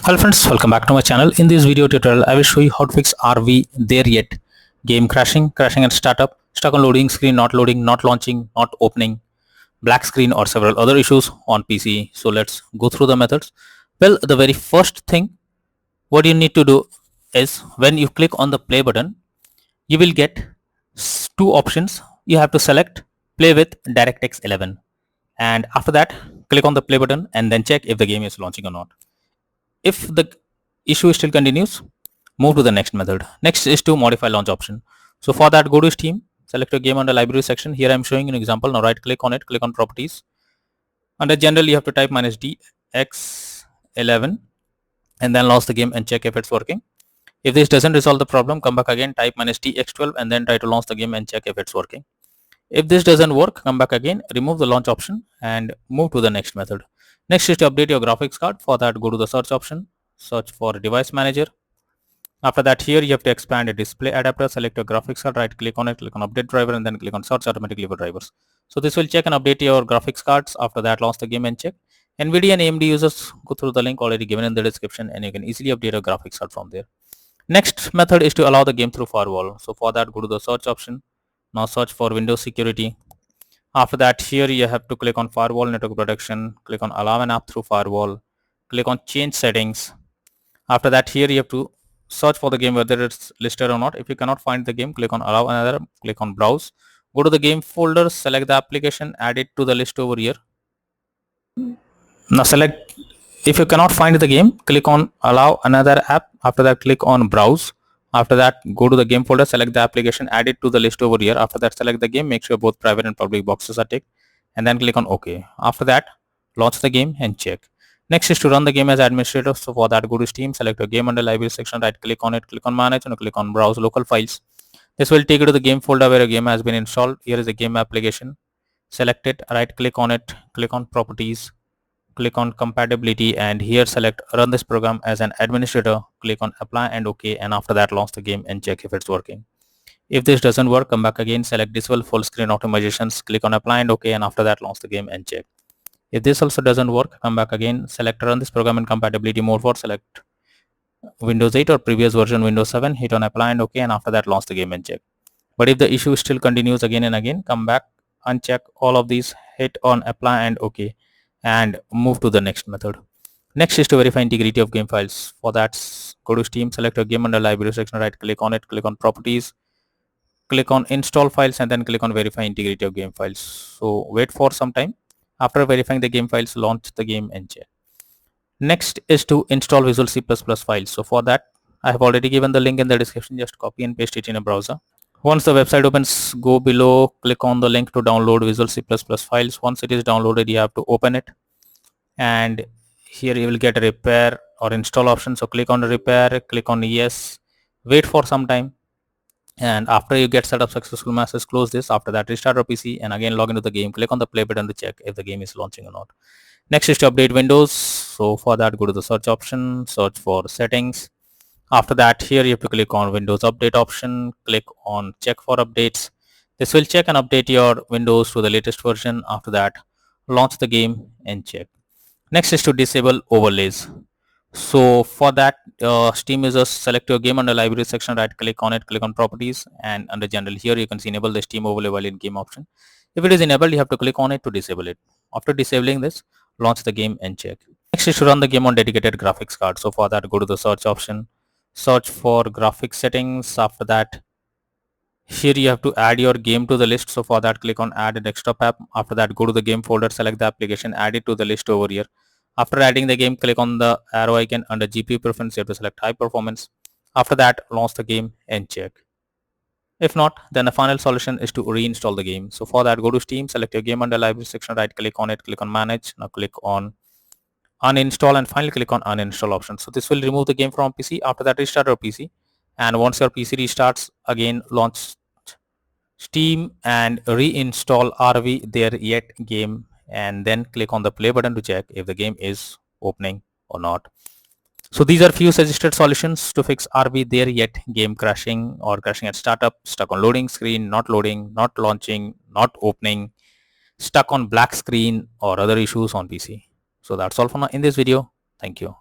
Hello friends, welcome back to my channel. In this video tutorial, I will show you how to fix Are We There Yet game crashing at startup, stuck on loading screen, not loading, not launching, not opening, black screen or several other issues on PC. So let's go through the methods. Well, the very first thing what you need to do is when you click on the play button, you will get two options. You have to select play with DirectX 11 and after that click on the play button and then check if the game is launching or not. If the issue still continues, move to the next method. Next is to modify launch option. So for that, go to Steam, select your game under library section. Here I am showing an example. Now right click on it, click on properties. Under general, you have to type -DX11 and then launch the game and check if it's working. If this doesn't resolve the problem, come back again, type -TX12 and then try to launch the game and check if it's working. If this doesn't work, come back again, remove the launch option and move to the next method. Next is to update your graphics card. For that, go to the search option, search for device manager. After that, here you have to expand a display adapter, select your graphics card, right click on it, click on update driver and then click on search automatically for drivers. So this will check and update your graphics cards. After that, launch the game and check. NVIDIA and AMD users, go through the link already given in the description and you can easily update your graphics card from there. Next method is to allow the game through firewall. So for that, go to the search option. Now search for Windows security. After that, here you have to click on firewall network protection, click on allow an app through firewall, click on change settings. After that, here you have to search for the game whether it's listed or not. If you cannot find the game, click on allow another, click on browse, go to the game folder, select the application, add it to the list over here. Now select, if you cannot find the game, click on allow another app. After that, click on browse. After that, go to the game folder, select the application, add it to the list over here. After that, select the game, make sure both private and public boxes are ticked and then click on OK. After that, launch the game and check. Next is to run the game as administrator. So for that, go to Steam, select your game under library section, right click on it, click on manage and click on browse local files. This will take you to the game folder where a game has been installed. Here is the game application. Select it, right click on it, click on properties, click on compatibility and here select run this program as an administrator, click on apply and OK and after that launch the game and check if it's working. If this doesn't work, come back again, select disable full screen optimizations, click on apply and OK and after that launch the game and check. If this also doesn't work, come back again, select run this program in compatibility mode for select Windows 8 or previous version Windows 7, hit on apply and OK and after that launch the game and check. But if the issue still continues again and again, come back, uncheck all of these, hit on apply and OK and move to the next method. Next is to verify integrity of game files. For that, go to Steam, select your game under library section, right click on it, click on properties, click on install files and then click on verify integrity of game files. So wait for some time. After verifying the game files, launch the game and check. Next is to install Visual C++ files. So for that, I have already given the link in the description. Just copy and paste it in a browser. Once the website opens, go below, click on the link to download Visual C++ files. Once it is downloaded, you have to open it. And here you will get a repair or install option. So click on repair, click on yes, wait for some time. And after you get set up successful message, close this. After that, restart your PC and again log into the game. Click on the play button to check if the game is launching or not. Next is to update Windows. So for that, go to the search option, search for settings. After that, here you have to click on Windows Update option, click on check for updates. This will check and update your Windows to the latest version. After that, launch the game and check. Next is to disable overlays. So for that, Steam users, select your game under library section, right click on it, click on properties and under general here you can see enable the Steam overlay while in game option. If it is enabled, you have to click on it to disable it. After disabling this, launch the game and check. Next is to run the game on dedicated graphics card. So for that, go to the search option, search for graphics settings. After that, here you have to add your game to the list. So for that, click on add a desktop app. After that, go to the game folder, select the application, add it to the list over here. After adding the game, click on the arrow icon under GPU preference. You have to select high performance. After that, launch the game and check. If not, then the final solution is to reinstall the game. So for that, go to Steam, select your game under library section, right click on it, click on manage. Now click on uninstall and finally click on uninstall option. So this will remove the game from PC. After that, restart your PC. And once your PC restarts, again launch Steam and reinstall Are We There Yet game and then click on the play button to check if the game is opening or not. So these are few suggested solutions to fix Are We There Yet game crashing or crashing at startup, stuck on loading screen, not loading, not launching, not opening, stuck on black screen or other issues on PC. So that's all for now in this video. Thank you.